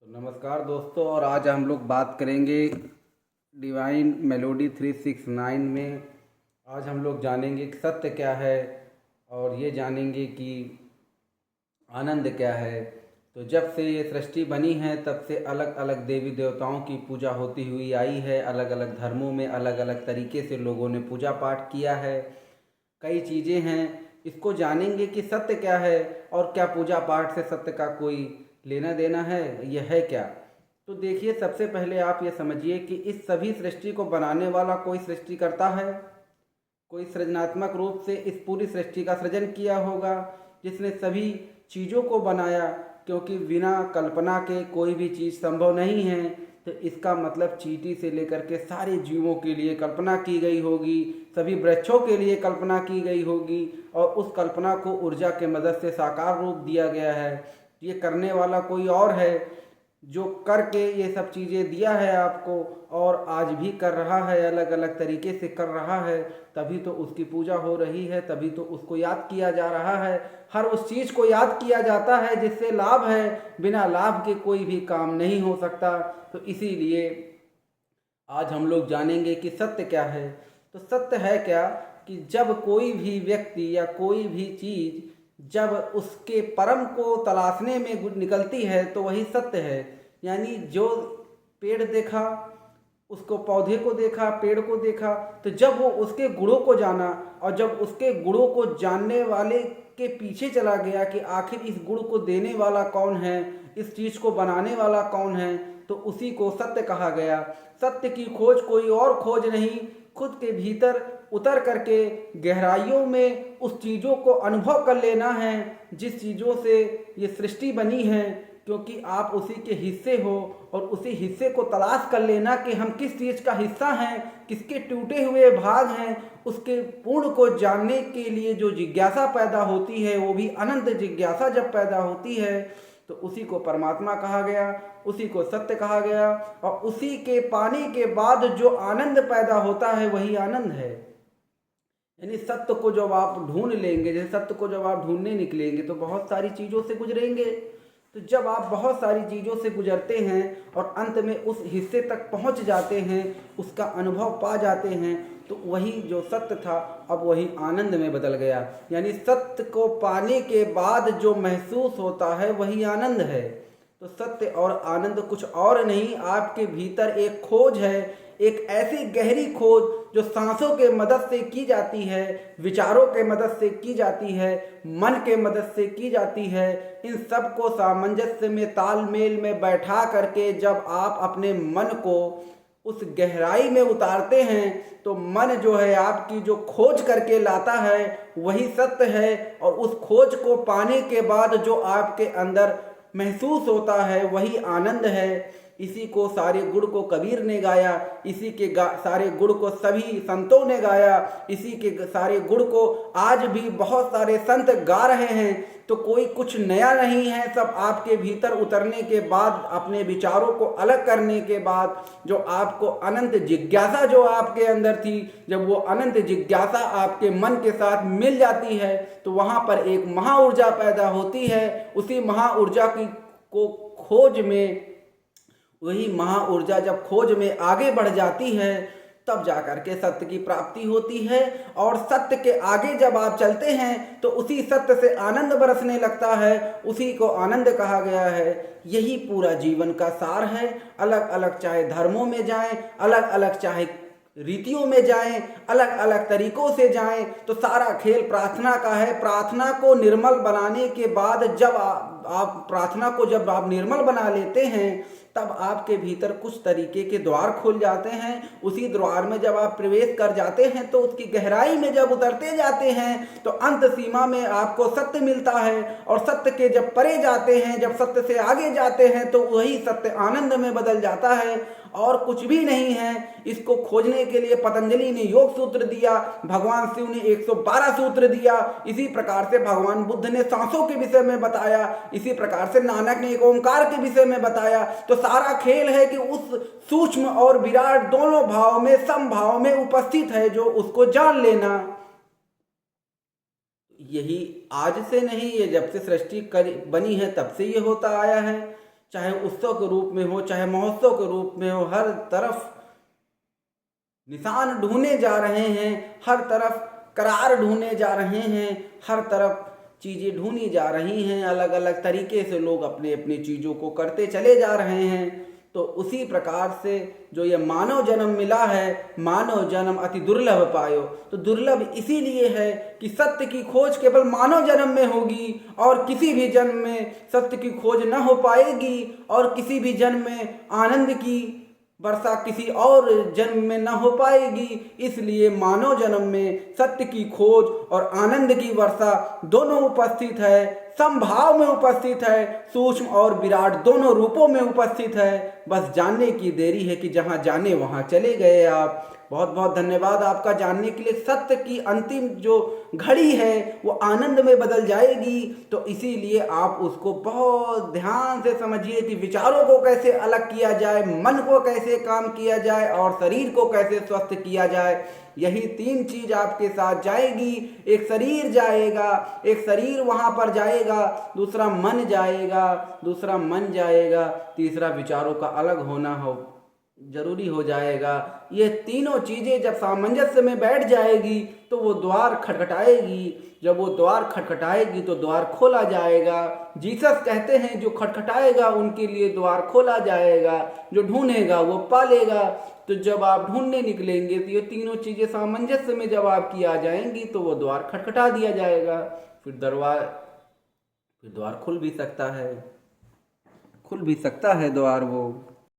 नमस्कार दोस्तों, और आज हम लोग बात करेंगे डिवाइन मेलोडी 369 में। आज हम लोग जानेंगे कि सत्य क्या है और ये जानेंगे कि आनंद क्या है। तो जब से ये सृष्टि बनी है तब से अलग अलग देवी देवताओं की पूजा होती हुई आई है। अलग अलग धर्मों में अलग अलग तरीके से लोगों ने पूजा पाठ किया है। कई चीज़ें हैं, इसको जानेंगे कि सत्य क्या है और क्या पूजा पाठ से सत्य का कोई लेना देना है, यह है क्या। तो देखिए, सबसे पहले आप ये समझिए कि इस सभी सृष्टि को बनाने वाला कोई सृष्टि करता है, कोई सृजनात्मक रूप से इस पूरी सृष्टि का सृजन किया होगा, जिसने सभी चीज़ों को बनाया। क्योंकि बिना कल्पना के कोई भी चीज़ संभव नहीं है। तो इसका मतलब चींटी से लेकर के सारे जीवों के लिए कल्पना की गई होगी, सभी वृक्षों के लिए कल्पना की गई होगी, और उस कल्पना को ऊर्जा के मदद से साकार रूप दिया गया है। ये करने वाला कोई और है, जो करके ये सब चीज़ें दिया है आपको, और आज भी कर रहा है, अलग अलग तरीके से कर रहा है। तभी तो उसकी पूजा हो रही है, तभी तो उसको याद किया जा रहा है। हर उस चीज़ को याद किया जाता है जिससे लाभ है, बिना लाभ के कोई भी काम नहीं हो सकता। तो इसीलिए आज हम लोग जानेंगे कि सत्य क्या है। तो सत्य है क्या कि जब कोई भी व्यक्ति या कोई भी चीज़ जब उसके परम को तलाशने में निकलती है तो वही सत्य है। यानी जो पेड़ देखा, उसको पौधे को देखा, पेड़ को देखा, तो जब वो उसके गुणों को जाना और जब उसके गुणों को जानने वाले के पीछे चला गया कि आखिर इस गुण को देने वाला कौन है, इस चीज़ को बनाने वाला कौन है, तो उसी को सत्य कहा गया। सत्य की खोज कोई और खोज नहीं, खुद के भीतर उतर करके गहराइयों में उस चीज़ों को अनुभव कर लेना है जिस चीज़ों से ये सृष्टि बनी है। क्योंकि आप उसी के हिस्से हो, और उसी हिस्से को तलाश कर लेना कि हम किस चीज़ का हिस्सा हैं, किसके टूटे हुए भाग हैं। उसके पूर्ण को जानने के लिए जो जिज्ञासा पैदा होती है, वो भी अनंत जिज्ञासा जब पैदा होती है, तो उसी को परमात्मा कहा गया, उसी को सत्य कहा गया। और उसी के पाने के बाद जो आनंद पैदा होता है वही आनंद है। यानी सत्य को जब आप ढूंढ लेंगे, जैसे सत्य को जब आप ढूंढने निकलेंगे तो बहुत सारी चीज़ों से गुजरेंगे। तो जब आप बहुत सारी चीज़ों से गुजरते हैं और अंत में उस हिस्से तक पहुंच जाते हैं, उसका अनुभव पा जाते हैं, तो वही जो सत्य था अब वही आनंद में बदल गया। यानी सत्य को पाने के बाद जो महसूस होता है वही आनंद है। तो सत्य और आनंद कुछ और नहीं, आपके भीतर एक खोज है, एक ऐसी गहरी खोज जो सांसों के मदद से की जाती है, विचारों के मदद से की जाती है, मन के मदद से की जाती है। इन सब को सामंजस्य में, तालमेल में बैठा करके जब आप अपने मन को उस गहराई में उतारते हैं तो मन जो है आपकी जो खोज करके लाता है वही सत्य है। और उस खोज को पाने के बाद जो आपके अंदर महसूस होता है वही आनंद है। इसी को सारे गुण को कबीर ने गाया, इसी के सारे गुण को सभी संतों ने गाया, इसी के सारे गुण को आज भी बहुत सारे संत गा रहे हैं। तो कोई कुछ नया नहीं है, सब आपके भीतर उतरने के बाद, अपने विचारों को अलग करने के बाद, जो आपको अनंत जिज्ञासा जो आपके अंदर थी, जब वो अनंत जिज्ञासा आपके मन के साथ मिल जाती है तो वहाँ पर एक महाऊर्जा पैदा होती है। उसी महाऊर्जा की को खोज में, वही महाऊर्जा जब खोज में आगे बढ़ जाती है तब जाकर के सत्य की प्राप्ति होती है। और सत्य के आगे जब आप चलते हैं तो उसी सत्य से आनंद बरसने लगता है, उसी को आनंद कहा गया है। यही पूरा जीवन का सार है। अलग अलग चाहे धर्मों में जाएं, अलग अलग चाहे रीतियों में जाएं, अलग अलग तरीकों से जाएं, तो सारा खेल प्रार्थना का है। प्रार्थना को निर्मल बनाने के बाद जब आप प्रार्थना को जब आप निर्मल बना लेते हैं तब आपके भीतर कुछ तरीके के द्वार खुल जाते हैं। उसी द्वार में जब आप प्रवेश कर जाते हैं तो उसकी गहराई में जब उतरते जाते हैं तो अंत सीमा में आपको सत्य मिलता है। और सत्य के जब परे जाते हैं, जब सत्य से आगे जाते हैं, तो वही सत्य आनंद में बदल जाता है और कुछ भी नहीं है। इसको खोजने के लिए पतंजलि ने योग सूत्र दिया, भगवान शिव ने 112 सूत्र दिया, इसी प्रकार से भगवान बुद्ध ने सांसों के विषय में बताया, इसी प्रकार से नानक ने एक ओंकार के विषय में बताया। तो सारा खेल है कि उस सूक्ष्म और विराट दोनों भाव में, समभाव में उपस्थित है, जो उसको जान लेना। यही आज से नहीं, ये जब से सृष्टि बनी है तब से ये होता आया है। चाहे उत्सव के रूप में हो, चाहे महोत्सव के रूप में हो, हर तरफ निशान ढूंढे जा रहे हैं, हर तरफ करार ढूंढे जा रहे हैं, हर तरफ चीज़ें ढूंढी जा रही हैं। अलग अलग तरीके से लोग अपने अपनी चीज़ों को करते चले जा रहे हैं। तो उसी प्रकार से जो ये मानव जन्म मिला है, मानव जन्म अति दुर्लभ पायो, तो दुर्लभ इसीलिए है कि सत्य की खोज केवल मानव जन्म में होगी और किसी भी जन्म में सत्य की खोज न हो पाएगी, और किसी भी जन्म में आनंद की वर्षा किसी और जन्म में न हो पाएगी। इसलिए मानव जन्म में सत्य की खोज और आनंद की वर्षा दोनों उपस्थित है, समभाव में उपस्थित है, सूक्ष्म और विराट दोनों रूपों में उपस्थित है। बस जानने की देरी है कि जहाँ जाने वहाँ चले गए आप। बहुत बहुत धन्यवाद आपका जानने के लिए। सत्य की अंतिम जो घड़ी है वो आनंद में बदल जाएगी, तो इसीलिए आप उसको बहुत ध्यान से समझिए कि विचारों को कैसे अलग किया जाए, मन को कैसे काम किया जाए और शरीर को कैसे स्वस्थ किया जाए। यही तीन चीज आपके साथ जाएगी। एक शरीर जाएगा, एक शरीर वहाँ पर जाएगा, दूसरा मन जाएगा, दूसरा मन जाएगा, तीसरा विचारों का अलग होना हो जरूरी हो जाएगा। ये तीनों चीज़ें जब सामंजस्य में बैठ जाएगी तो वो द्वार खटखटाएगी। जब वो द्वार खटखटाएगी तो द्वार खोला जाएगा। जीसस कहते हैं जो खटखटाएगा उनके लिए द्वार खोला जाएगा, जो ढूंढेगा वो पालेगा। तो जब आप ढूंढने निकलेंगे तो ये तीनों चीज़ें सामंजस्य में जब आपकी आ जाएंगी तो वो द्वार खटखटा दिया जाएगा। फिर द्वार खुल भी सकता है, खुल भी सकता है द्वार वो।